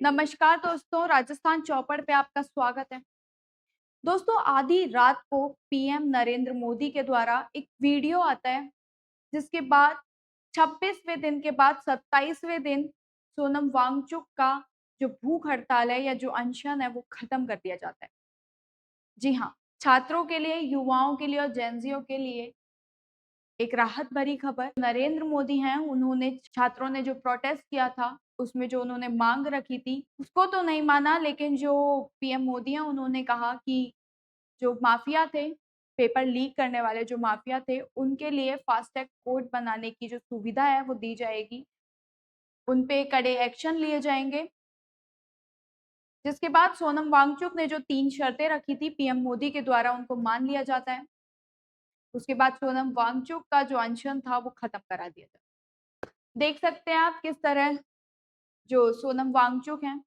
नमस्कार दोस्तों, राजस्थान चौपड़ पे आपका स्वागत है। दोस्तों, आधी रात को पीएम नरेंद्र मोदी के द्वारा एक वीडियो आता है, जिसके बाद 26वें दिन के बाद 27वें दिन सोनम वांगचुक का जो भूख हड़ताल है या जो अनशन है, वो खत्म कर दिया जाता है। जी हाँ, छात्रों के लिए, युवाओं के लिए और जेनज़ियों के लिए एक राहत भरी खबर। नरेंद्र मोदी हैं, उन्होंने छात्रों ने जो प्रोटेस्ट किया था, उसमें जो उन्होंने माँग रखी थी, उसको तो नहीं माना, लेकिन जो पीएम मोदी हैं, उन्होंने कहा कि जो माफिया थे, पेपर लीक करने वाले जो माफिया थे, उनके लिए फास्ट ट्रैक कोर्ट बनाने की जो सुविधा है, वो दी जाएगी। उन पे कड़े एक्शन लिए जाएँगे। जिसके बाद सोनम वांगचुक ने जो 3 शर्तें रखी थी, पीएम मोदी के द्वारा उनको मान लिया जाता है। उसके बाद सोनम वांगचुक का जो अनशन था, वो खत्म करा दिया जाता है। देख सकते हैं आप किस तरह जो सोनम वांगचुक हैं,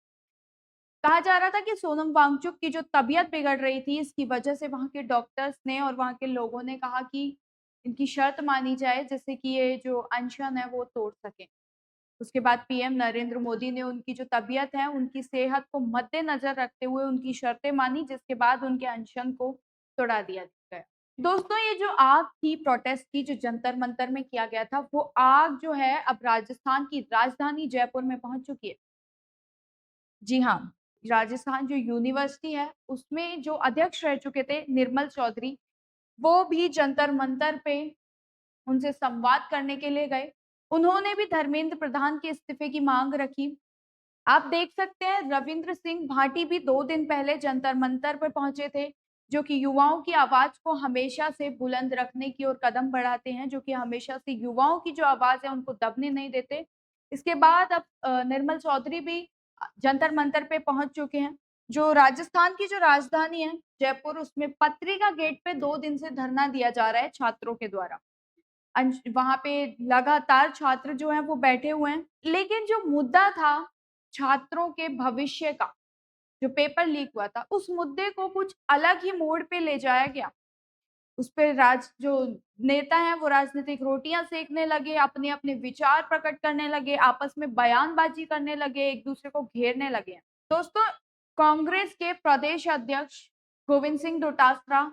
कहा जा रहा था कि सोनम वांगचुक की जो तबीयत बिगड़ रही थी, इसकी वजह से वहाँ के डॉक्टर्स ने और वहाँ के लोगों ने कहा कि इनकी शर्त मानी जाए, जिससे कि ये जो अनशन है, वो तोड़ सकें। उसके बाद पीएम नरेंद्र मोदी ने उनकी जो तबीयत है, उनकी सेहत को मद्देनज़र रखते हुए उनकी शर्तें मानी, जिसके बाद उनके अनशन को तोड़ा दिया गया। दोस्तों, ये जो आग थी प्रोटेस्ट की, जो जंतर-मंतर में किया गया था, वो आग जो है अब राजस्थान की राजधानी जयपुर में पहुँच चुकी है। जी हाँ, राजस्थान जो यूनिवर्सिटी है, उसमें जो अध्यक्ष रह चुके थे निर्मल चौधरी, वो भी जंतर-मंतर पे उनसे संवाद करने के लिए गए। उन्होंने भी धर्मेंद्र प्रधान के इस्तीफे की माँग रखी। आप देख सकते हैं रविंद्र सिंह भाटी भी 2 दिन पहले जंतर-मंतर पर पहुँचे थे, जो कि युवाओं की आवाज़ को हमेशा से बुलंद रखने की ओर कदम बढ़ाते हैं, जो कि हमेशा से युवाओं की जो आवाज़ है उनको दबने नहीं देते। इसके बाद अब निर्मल चौधरी भी जंतर-मंतर पे पहुँच चुके हैं। जो राजस्थान की जो राजधानी है जयपुर, उसमें पत्रिका गेट पे 2 दिन से धरना दिया जा रहा है छात्रों के द्वारा। वहाँ पे लगातार छात्र जो हैं वो बैठे हुए हैं। लेकिन जो मुद्दा था छात्रों के भविष्य का, जो पेपर लीक हुआ था, उस मुद्दे को कुछ अलग ही मोड़ पे ले जाया गया। उस पे जो नेता हैं वो राजनीतिक रोटियाँ सेकने लगे, अपने-अपने विचार प्रकट करने लगे, आपस में बयानबाज़ी करने लगे, एक-दूसरे को घेरने लगे हैं। दोस्तों, कांग्रेस के प्रदेश अध्यक्ष गोविंद सिंह डोटासरा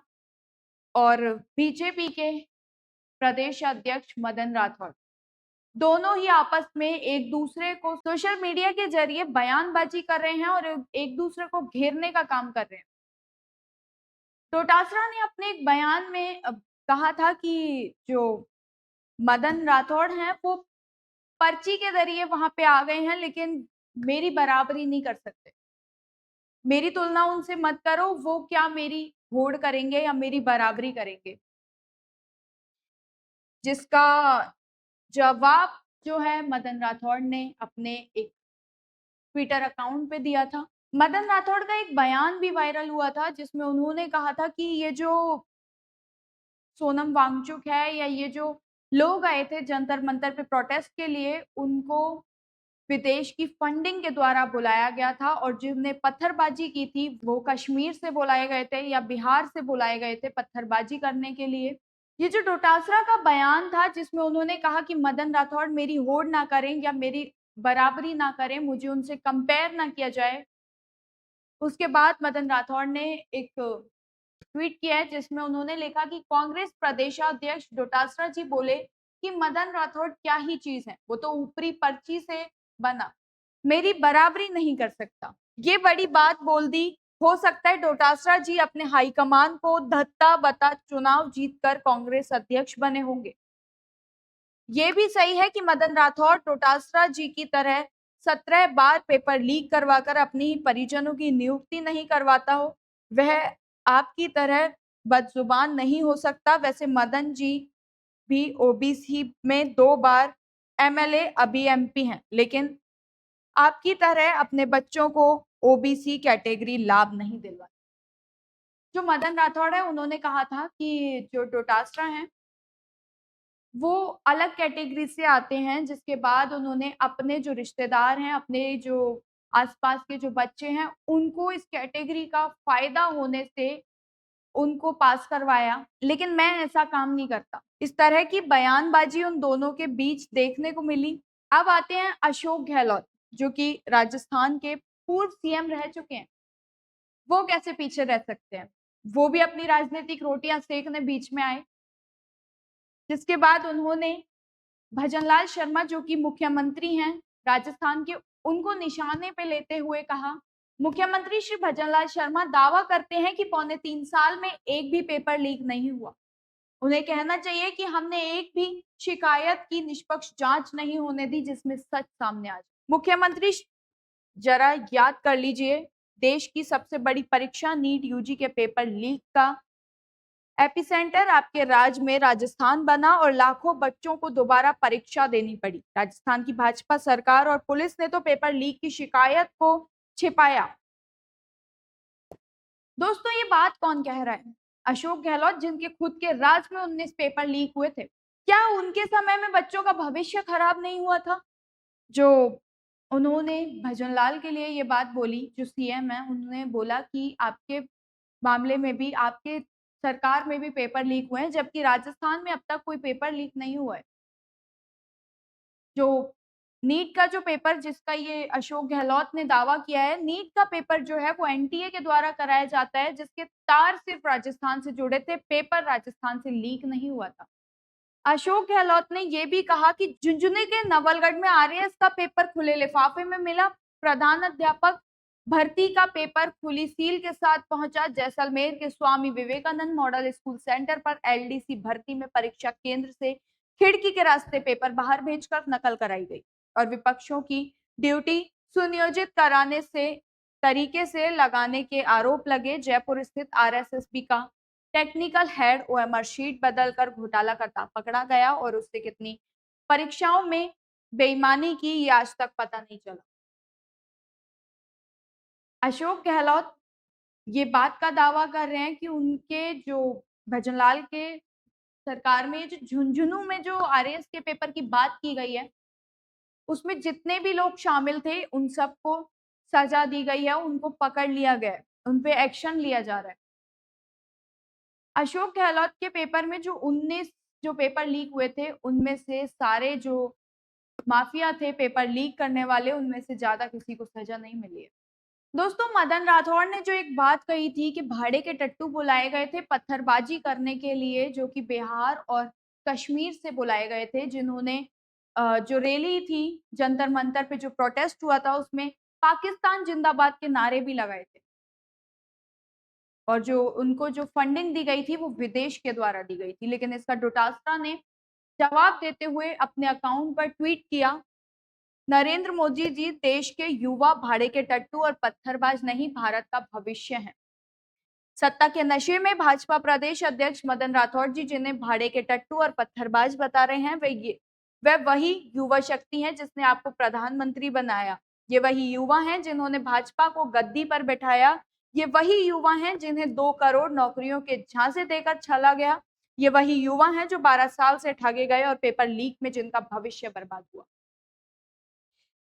और बीजेपी के प्रदेश अध्यक्ष मदन राठौड़, दोनों ही आपस में एक-दूसरे को सोशल मीडिया के ज़रिए बयानबाज़ी कर रहे हैं और एक-दूसरे को घेरने का काम कर रहे हैं। डोटासरा ने अपने एक बयान में कहा था कि जो मदन राठौड़ हैं, वो पर्ची के ज़रिए वहाँ पे आ गए हैं, लेकिन मेरी बराबरी नहीं कर सकते। मेरी तुलना उनसे मत करो, वो क्या मेरी होड़ करेंगे या मेरी बराबरी करेंगे। जिसका जवाब जो है मदन राठौड़ ने अपने एक ट्विटर अकाउंट पे दिया था। मदन राठौड़ का एक बयान भी वायरल हुआ था, जिसमें उन्होंने कहा था कि ये जो सोनम वांगचुक है या ये जो लोग आए थे जंतर-मंतर पे प्रोटेस्ट के लिए, उनको विदेश की फंडिंग के द्वारा बुलाया गया था और जिनने पत्थरबाजी की थी, वो कश्मीर से बुलाए गए थे या बिहार से बुलाए गए थे पत्थरबाजी करने के लिए। ये जो डोटासरा का बयान था, जिसमें उन्होंने कहा कि मदन राठौड़ मेरी होड़ ना करें या मेरी बराबरी ना करें, मुझे उनसे कंपेयर ना किया जाए। उसके बाद मदन राठौड़ ने एक ट्वीट किया है, जिसमें उन्होंने लिखा कि कांग्रेस प्रदेशाध्यक्ष डोटासरा जी बोले कि मदन राठौड़ क्या ही चीज़ है, वो तो ऊपरी पर्ची से बना, मेरी बराबरी नहीं कर सकता। ये बड़ी बात बोल दी। हो सकता है डोटासरा जी अपने हाईकमान को धत्ता-बता चुनाव जीतकर कांग्रेस अध्यक्ष बने होंगे। ये भी सही है कि मदन राठौड़ डोटासरा जी की तरह 17 बार पेपर लीक करवाकर अपनी परिजनों की नियुक्ति नहीं करवाता हो। वह आपकी तरह बदज़ुबान नहीं हो सकता। वैसे मदन जी भी ओबीसी में 2 बार एमएलए अभी एमपी हैं, लेकिन आपकी तरह अपने बच्चों को ओबीसी कैटेगरी लाभ नहीं दिलवाती। जो मदन राठौड़ है, उन्होंने कहा था कि जो डोटासरा हैं, वो अलग कैटेगरी से आते हैं, जिसके बाद उन्होंने अपने जो रिश्तेदार हैं, अपने जो आस-पास के जो बच्चे हैं, उनको इस कैटेगरी का फ़ायदा होने से उनको पास करवाया, लेकिन मैं ऐसा काम नहीं करता। इस तरह की बयानबाज़ी उन दोनों के बीच देखने को मिली। अब आते हैं अशोक गहलोत, जो कि राजस्थान के पूर्व सीएम रह चुके हैं, वो कैसे पीछे रह सकते हैं? वो भी अपनी राजनीतिक रोटियां सेकने बीच में आए। जिसके बाद उन्होंने भजनलाल शर्मा जो कि मुख्यमंत्री हैं राजस्थान के, उनको निशाने पे लेते हुए कहा, मुख्यमंत्री श्री भजनलाल शर्मा दावा करते हैं कि पौने 3 साल में एक भी पेपर लीक नहीं हुआ। उन्हें कहना चाहिए कि हमने एक भी शिकायत की निष्पक्ष जांच नहीं होने दी जिसमें सच सामने आ जाए। मुख्यमंत्री जरा याद कर लीजिए, देश की सबसे बड़ी परीक्षा नीट यूजी के पेपर लीक का एपिसेंटर आपके राज्य में राजस्थान बना और लाखों बच्चों को दोबारा परीक्षा देनी पड़ी। राजस्थान की भाजपा सरकार और पुलिस ने तो पेपर लीक की शिकायत को छिपाया। दोस्तों, ये बात कौन कह रहा है? अशोक गहलोत, जिनके खुद के राज्य में 19 पेपर लीक हुए थे। क्या उनके समय में बच्चों का भविष्य खराब नहीं हुआ था? जो उन्होंने भजनलाल के लिए ये बात बोली, जो सीएम है, उन्होंने बोला कि आपके मामले में भी, आपके सरकार में भी पेपर लीक हुए हैं, जबकि राजस्थान में अब तक कोई पेपर लीक नहीं हुआ है। जो नीट का जो पेपर जिसका ये अशोक गहलोत ने दावा किया है, नीट का पेपर जो है वो एनटीए के द्वारा कराया जाता है, जिसके तार सिर्फ राजस्थान से जुड़े थे, पेपर राजस्थान से लीक नहीं हुआ था। अशोक गहलोत ने ये भी कहा कि झुंझुनू के नवलगढ़ में आरएएस का पेपर खुले लिफाफे में मिला, प्रधान अध्यापक भर्ती का पेपर खुली सील के साथ पहुंचा। जैसलमेर के Swami Vivekananda model school centre पर एलडीसी भर्ती में परीक्षा केंद्र से खिड़की के रास्ते पेपर बाहर भेजकर नकल कराई गई और विपक्षों की ड्यूटी सुनियोजित कराने से तरीके से लगाने के आरोप लगे। जयपुर स्थित आरएसएसबी का टेक्निकल हेड ओएमआर शीट बदलकर घोटाला करता पकड़ा गया और उससे कितनी परीक्षाओं में बेईमानी की ये आज तक पता नहीं चला। अशोक गहलोत ये बात का दावा कर रहे हैं कि उनके जो भजनलाल के सरकार में जो झुंझुनू में जो आरएएस के पेपर की बात की गई है, उसमें जितने भी लोग शामिल थे उन सबको सजा दी गई है, उनको पकड़ लिया गया है, उन पे एक्शन लिया जा रहा है। अशोक गहलोत के पेपर में जो 19 जो पेपर लीक हुए थे, उनमें से सारे जो माफिया थे पेपर लीक करने वाले, उनमें से ज्यादा किसी को सजा नहीं मिली है। दोस्तों, मदन राठौड़ ने जो एक बात कही थी कि भाड़े के टट्टू बुलाए गए थे पत्थरबाजी करने के लिए, जो कि बिहार और कश्मीर से बुलाए गए थे, जिन्होंने जो रैली थी जंतर मंतर पे जो प्रोटेस्ट हुआ था, उसमें पाकिस्तान जिंदाबाद के नारे भी लगाए थे और जो उनको जो फंडिंग दी गई थी वो विदेश के द्वारा दी गई थी। लेकिन इसका डोटासरा ने जवाब देते हुए अपने अकाउंट पर ट्वीट किया, नरेंद्र मोदी जी देश के युवा भाड़े के टट्टू और पत्थरबाज नहीं, भारत का भविष्य है। सत्ता के नशे में भाजपा प्रदेश अध्यक्ष मदन राठौड़ जी, जिन्हें भाड़े के टट्टू और पत्थरबाज बता रहे हैं, वे वही युवा शक्ति हैं जिसने आपको प्रधानमंत्री बनाया। ये वही युवा हैं जिन्होंने भाजपा को गद्दी पर बैठाया। ये वही युवा हैं जिन्हें 2 करोड़ नौकरियों के झांसे देकर छला गया। ये वही युवा हैं जो 12 साल से ठगे गए और पेपर लीक में जिनका भविष्य बर्बाद हुआ।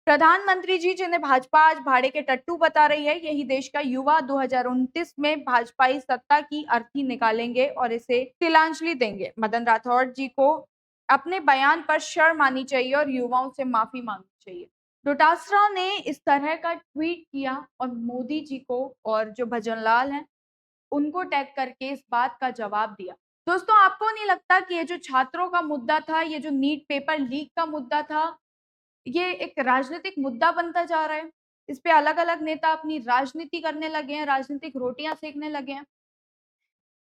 प्रधानमंत्री जी, जिन्हें भाजपा आज भाड़े के टट्टू बता रही है, यही देश का युवा 2029 में भाजपाई सत्ता की अर्थी निकालेंगे और इसे तिलांजलि देंगे। मदन राठौड़ जी को अपने बयान पर शर्म आनी चाहिए और युवाओं से माफी मांगनी चाहिए। डोटासरा ने इस तरह का ट्वीट किया और मोदी जी को और जो भजनलाल हैं उनको टैग करके इस बात का जवाब दिया। दोस्तों, आपको नहीं लगता कि ये जो छात्रों का मुद्दा था, ये जो नीट पेपर लीक का मुद्दा था, ये एक राजनीतिक मुद्दा बनता जा रहा है? इस पे अलग-अलग नेता अपनी राजनीति करने लगे हैं, राजनीतिक रोटियां सेकने लगे हैं।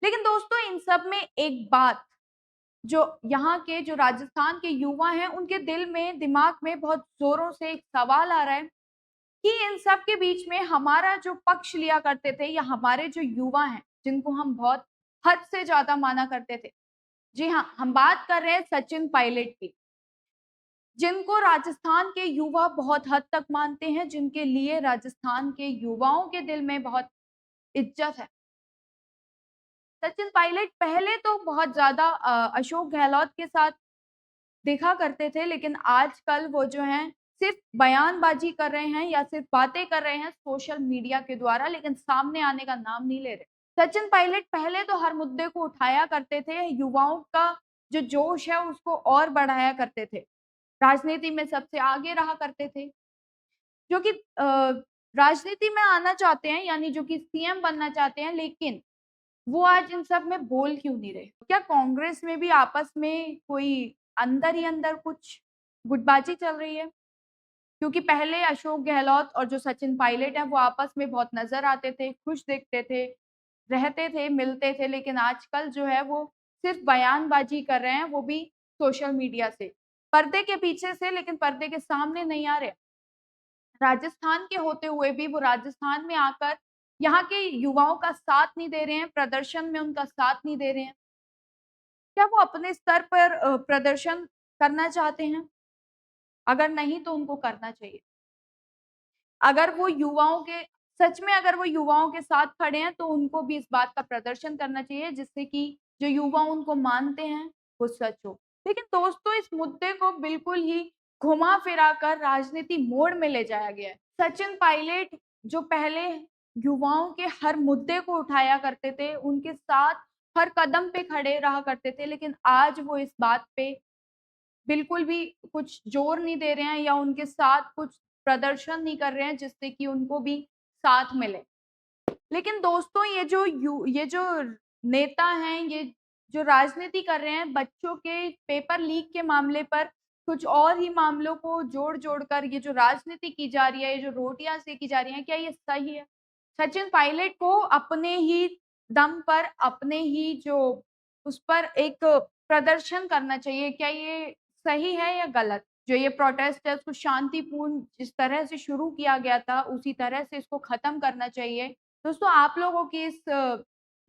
लेकिन दोस्तों, इन सब में एक बात जो यहाँ के जो राजस्थान के युवा हैं, उनके दिल में, दिमाग में बहुत जोरों से एक सवाल आ रहा है कि इन सब के बीच में हमारा जो पक्ष लिया करते थे या हमारे जो युवा हैं, जिनको हम बहुत हद से ज्यादा माना करते थे। जी हाँ, हम बात कर रहे हैं सचिन पायलट की, जिनको राजस्थान के युवा बहुत हद तक मानते हैं, जिनके लिए राजस्थान के युवाओं के दिल में बहुत इज्जत है। सचिन पायलट पहले तो बहुत ज्यादा अशोक गहलोत के साथ देखा करते थे, लेकिन आजकल वो जो हैं सिर्फ बयानबाजी कर रहे हैं या सिर्फ बातें कर रहे हैं सोशल मीडिया के द्वारा, लेकिन सामने आने का नाम नहीं ले रहे। सचिन पायलट पहले तो हर मुद्दे को उठाया करते थे, युवाओं का जो जोश है उसको और बढ़ाया करते थे, राजनीति में सबसे आगे रहा करते थे, जो कि राजनीति में आना चाहते हैं, यानी जो कि सीएम बनना चाहते हैं, लेकिन वो आज इन सब में बोल क्यों नहीं रहे? क्या कांग्रेस में भी आपस में कोई अंदर ही अंदर कुछ गुटबाजी चल रही है? क्योंकि पहले अशोक गहलोत और जो सचिन पायलट हैं, वो आपस में बहुत नज़र आते थे, खुश दिखते थे, रहते थे, मिलते थे, लेकिन आजकल जो है वो सिर्फ़ बयानबाज़ी कर रहे हैं, वो भी सोशल मीडिया से। पर्दे के पीछे से, लेकिन पर्दे के सामने नहीं आ रहे। राजस्थान के होते हुए भी वो राजस्थान में आकर यहाँ के युवाओं का साथ नहीं दे रहे हैं, प्रदर्शन में उनका साथ नहीं दे रहे हैं। क्या वो अपने स्तर पर प्रदर्शन करना चाहते हैं? अगर नहीं तो उनको करना चाहिए। अगर वो युवाओं के सच में अगर वो युवाओं के साथ खड़े हैं, तो उनको भी इस बात का प्रदर्शन करना चाहिए, जिससे कि जो युवा उनको मानते हैं, वो सच हो। लेकिन दोस्तों, इस मुद्दे को बिल्कुल ही घुमा-फिरा कर राजनीति मोड़ में ले जाया गया है। सचिन पायलट जो पहले युवाओं के हर मुद्दे को उठाया करते थे, उनके साथ हर कदम पे खड़े रहा करते थे, लेकिन आज वो इस बात पे बिल्कुल भी कुछ ज़ोर नहीं दे रहे हैं या उनके साथ कुछ प्रदर्शन नहीं कर रहे हैं, जिससे कि उनको भी साथ मिले। लेकिन दोस्तों, ये जो नेता हैं, ये जो राजनीति कर रहे हैं, बच्चों के पेपर लीक के मामले पर कुछ और ही मामलों को जोड़-जोड़ कर ये जो राजनीति की जा रही है, ये जो रोटियाँ सेकी जा रही हैं, क्या ये सही है? सचिन पायलट को अपने ही दम पर, अपने ही जो उस पर एक प्रदर्शन करना चाहिए। क्या ये सही है या गलत? जो ये प्रोटेस्ट है, उसको शांतिपूर्ण जिस तरह से शुरू किया गया था, उसी तरह से इसको खत्म करना चाहिए। दोस्तों, आप लोगों की इस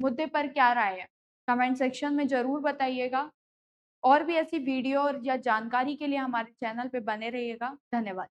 मुद्दे पर क्या राय है? कमेंट सेक्शन में ज़रूर बताइएगा और भी ऐसी वीडियो और या जानकारी के लिए हमारे चैनल पे बने रहिएगा। धन्यवाद।